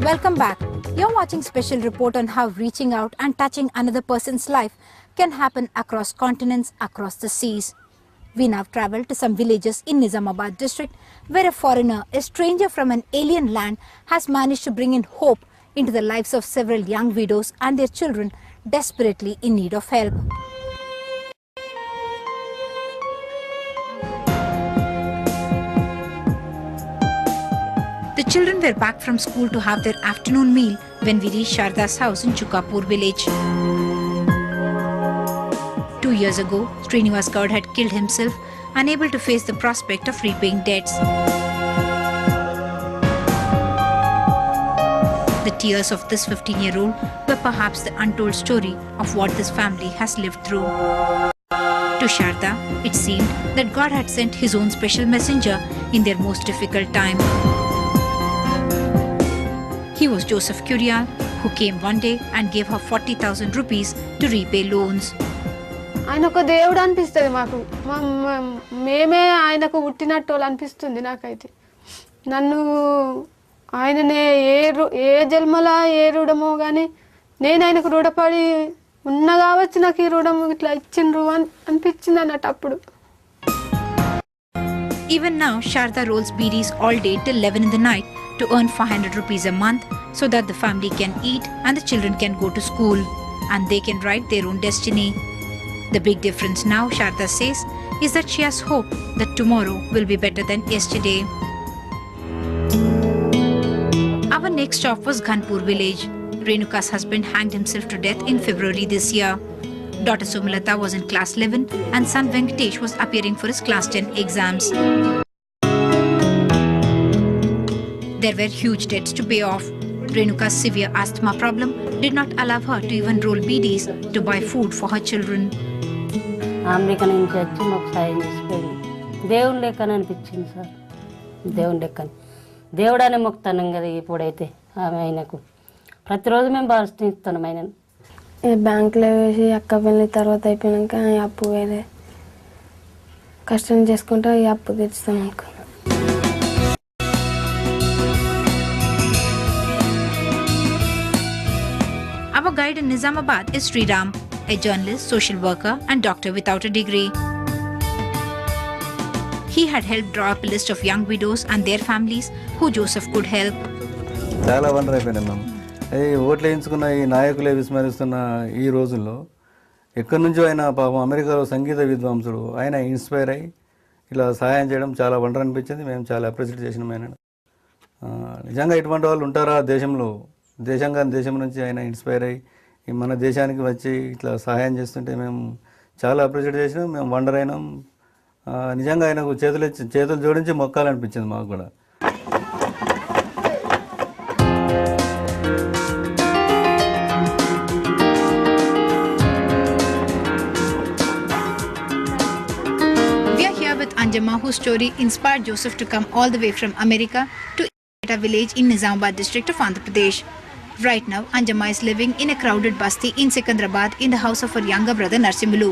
Welcome back. You're watching special report on how reaching out and touching another person's life can happen across continents, across the seas. We now travel to some villages in Nizamabad district where a foreigner, a stranger from an alien land, has managed to bring in hope into the lives of several young widows and their children desperately in need of help. The children were back from school to have their afternoon meal when we reached Sharda's house in Chukapur village. 2 years ago, Srinivas Gaud had killed himself, unable to face the prospect of repaying debts. The tears of this 15-year-old were perhaps the untold story of what this family has lived through. To Sharda, it seemed that God had sent his own special messenger in their most difficult time. He was Joseph Curiale, who came one day and gave her 40,000 rupees to repay loans. ఆయన ఒక దేవుడు అనిపిస్తుంది మాకు మేమే ఆయనకు పుట్టినట్టు అనిపిస్తుంది నాకైతే నన్ను ఆయననే ఏ జన్మలా ఏ రుణమో కానీ నేను ఆయనకు రుణపడి ఉన్న కావచ్చు నాకు ఈ రుణం ఇట్లా ఇచ్చిండ్రు అనిపించింది అన్నట్టు అప్పుడు. Even now, Sharda rolls beedis all day till 11 in the night to earn 500 rupees a month so that the family can eat and the children can go to school and they can write their own destiny. The big difference now, Sharda says, is that she has hope that tomorrow will be better than yesterday. Our next stop was Ghanpur village. Renuka's husband hanged himself to death in February this year. Daughter Sumalata was in class 11 and son Venkatesh was appearing for his class 10 exams. There were huge debts to pay off. Renuka's severe asthma problem did not allow her to even roll beedis to buy food for her children. America నుంచి వచ్చి మాకు సాయం చేసిపోయింది. దేవుని లెక్కన అనిపించింది sir, దేవుని లెక్కని దేవుడనే మొక్కుతాం కదా. ఇప్పుడైతే ఆమె ఆయనకు ప్రతిరోజు మేము భావిస్తున్నాం ఆయనను. బ్యాంకులో వేసి అక్క పెళ్ళి తర్వాత అయిపోయాక అప్పు వేరే కష్టం చేసుకుంటా ఈ అప్పు తెచ్చుతాం అనుకున్నాం. Our guide in Nizamabad is Sriram, a journalist, social worker and doctor without a degree. He had helped draw up a list of young widows and their families who Joseph could help. చాలా wonder అయిపోయినాం మేము. ఓట్లు వేయించుకున్న ఈ నాయకులే విస్మరిస్తున్న ఈ రోజుల్లో ఎక్కడి నుంచో ఆయన పాపం అమెరికాలో సంగీత విద్వాంసుడు, ఆయన ఇన్స్పైర్ అయ్యి ఇలా సహాయం చేయడం చాలా వండర్ అనిపించింది. మేము చాలా అప్రిషియేట్ చేసినాం ఆయన. నిజంగా ఇటువంటి వాళ్ళు ఉంటారా దేశంలో? దేశం నుంచి ఆయన ఇన్స్పైర్ అయ్యి మన దేశానికి వచ్చి ఇట్లా సహాయం చేస్తుంటే మేము చాలా అప్రిషియేట్ చేసినాం. మేము వండర్ అయినాం. నిజంగా ఆయనకు చేతులు జోడించి మొక్కాలనిపించింది మాకు కూడా. Anjama, whose story inspired Joseph to come all the way from America to a village in Nizamabad district of Andhra Pradesh. Right now, Anjama is living in a crowded basti in Sikandrabad in the house of her younger brother Narsimulu,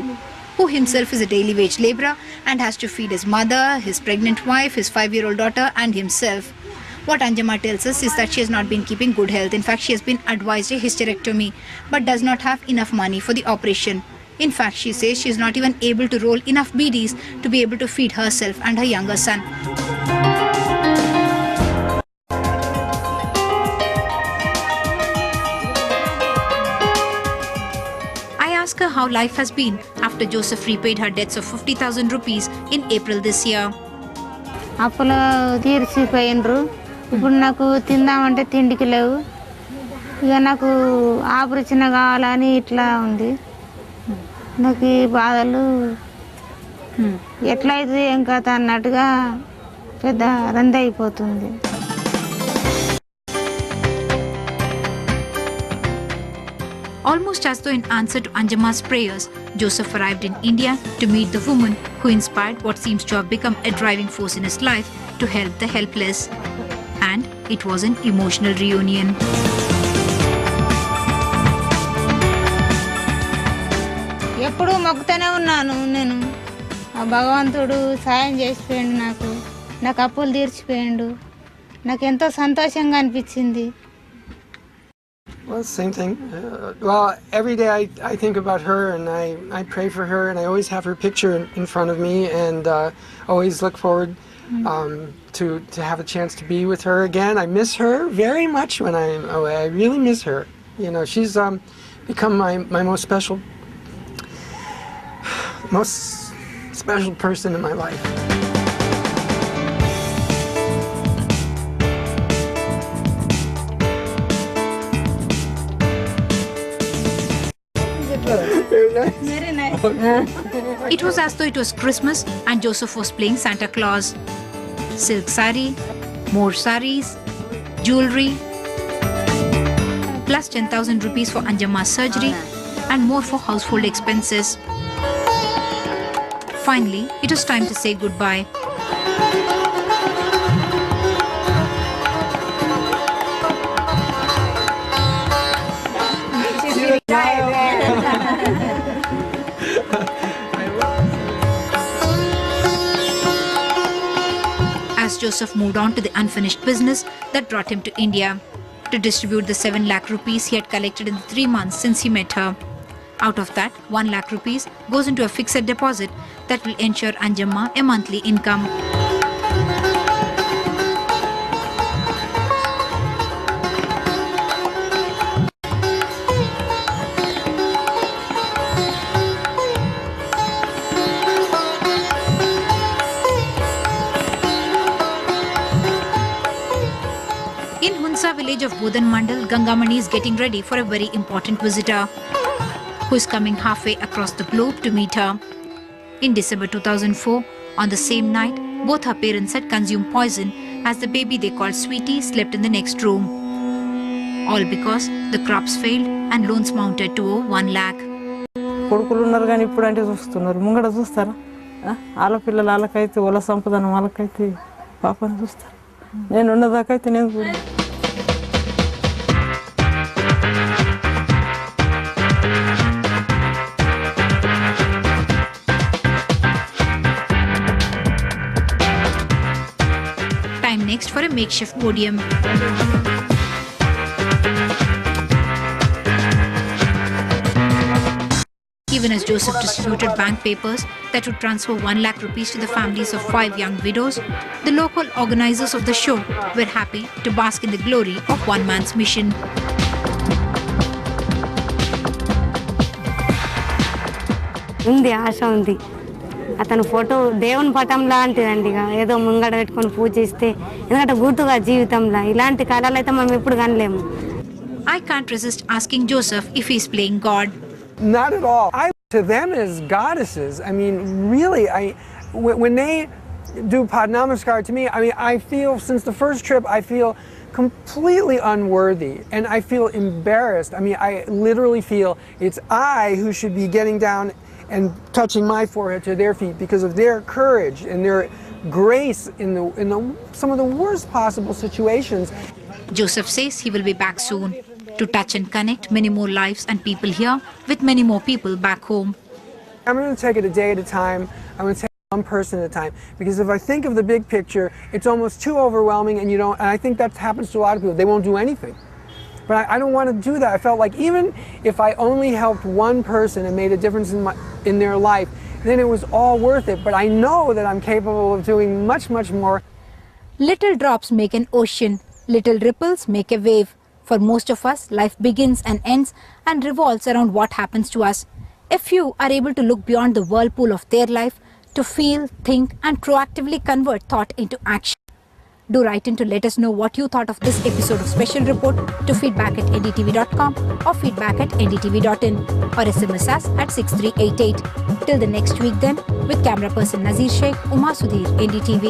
who himself is a daily wage labourer and has to feed his mother, his pregnant wife, his 5-year-old daughter and himself. What Anjama tells us is that she has not been keeping good health. In fact, she has been advised a hysterectomy but does not have enough money for the operation. In fact, she says she is not even able to roll enough beedis to be able to feed herself and her younger son. I ask her how life has been after Joseph repaid her debts of 50,000 rupees in April this year. అప్పులు తీర్చిపోయినరు. ఇప్పుడు నాకు తిందామంటే తిండికి లేవు. ఇక నాకు operation కావాలని ఇట్లా ఉంది. నాకు ఈ బాధలు ఎట్లయితే ఏం కథ అన్నట్టుగా పెద్ద రంది అయిపోతుంది. Almost as though in answer to Anjama's prayers, Joseph arrived in India to meet the woman who inspired what seems to have become a driving force in his life to help the helpless. And it was an emotional reunion. ఎప్పుడు మొక్కుతూనే ఉన్నాను నేను. ఆ భగవంతుడు సాయం చేసిపోయాడు, నాకు అప్పులు తీర్చిపోయాడు. నాకు ఎంతో సంతోషంగా అనిపించింది. Well, same thing. Well, every day I think about her and I pray for her, and I always have her picture in front of me, and always look forward to have a chance to be with her again. I miss her very much when I'm away. I really miss her. You know, she's become my most special person in my life. Very nice. It was as though it was Christmas and Joseph was playing Santa Claus. Silk sari, more saris, jewelry, plus 10,000 rupees for Anjamma's surgery and more for household expenses. Finally, it was time to say goodbye. As Joseph moved on to the unfinished business that brought him to India to distribute the 7 lakh rupees he had collected in the 3 months since he met her. Out of that, 1 lakh rupees goes into a fixed deposit that will ensure Anjamma a monthly income. In Hunsa village of Bodhan Mandal, Gangamani is getting ready for a very important visitor who is coming halfway across the globe to meet her. In December 2004, on the same night, both her parents had consumed poison as the baby they called Sweetie slept in the next room. All because the crops failed and loans mounted to over 1 lakh. కొడుకులు ఉన్నారు కానీ ఇప్పుడు అంటే చూస్తున్నారు ముంగడ చూస్తారా ఆడపిల్లలు వాళ్ళకైతే వాళ్ళ సంపదనం వాళ్ళకైతే పాపని చూస్తారు నేను ఉన్నదాకైతే నేను చూడను. Time next for a makeshift podium. Even as Joseph distributed bank papers that would transfer 1 lakh rupees to the families of 5 young widows, the local organizers of the show were happy to bask in the glory of one man's mission. ఉంది ఆశ ఉంది అతను photo దేవుని పటం లాంటిదండి ఏదో ముంగడ పెట్టుకొని పూజిస్తే ఎందుకంటే గుర్తుగా జీవితంలో ఇలాంటి కళలు అయితే మనం ఎప్పుడు కనలేము. I can't resist asking Joseph if he's playing God. Not at all. I to them as goddesses. I mean, really, when they do Pad Namaskar to me, I mean, I feel since the first trip, I feel completely unworthy and I feel embarrassed. I mean, I literally feel it's I who should be getting down and touching my forehead to their feet because of their courage and their grace in some of the worst possible situations. Joseph says he will be back soon to touch and connect many more lives and people here with many more people back home. I'm going to take it a day at a time. I'm going to take one person at a time because if I think of the big picture, it's almost too overwhelming and and I think that happens to a lot of people. They won't do anything. But I don't want to do that. I felt like even if I only helped one person and made a difference in their life, then it was all worth it. But I know that I'm capable of doing much, much more. Little drops make an ocean. Little ripples make a wave. For most of us, life begins and ends and revolves around what happens to us. A few are able to look beyond the whirlpool of their life to feel, think and proactively convert thought into action. Do write in to let us know what you thought of this episode of Special Report to feedback@ndtv.com or feedback@ndtv.in or SMS us at 6388. Till the next week then, with camera person Nazir Sheikh, Uma Sudhir, NDTV.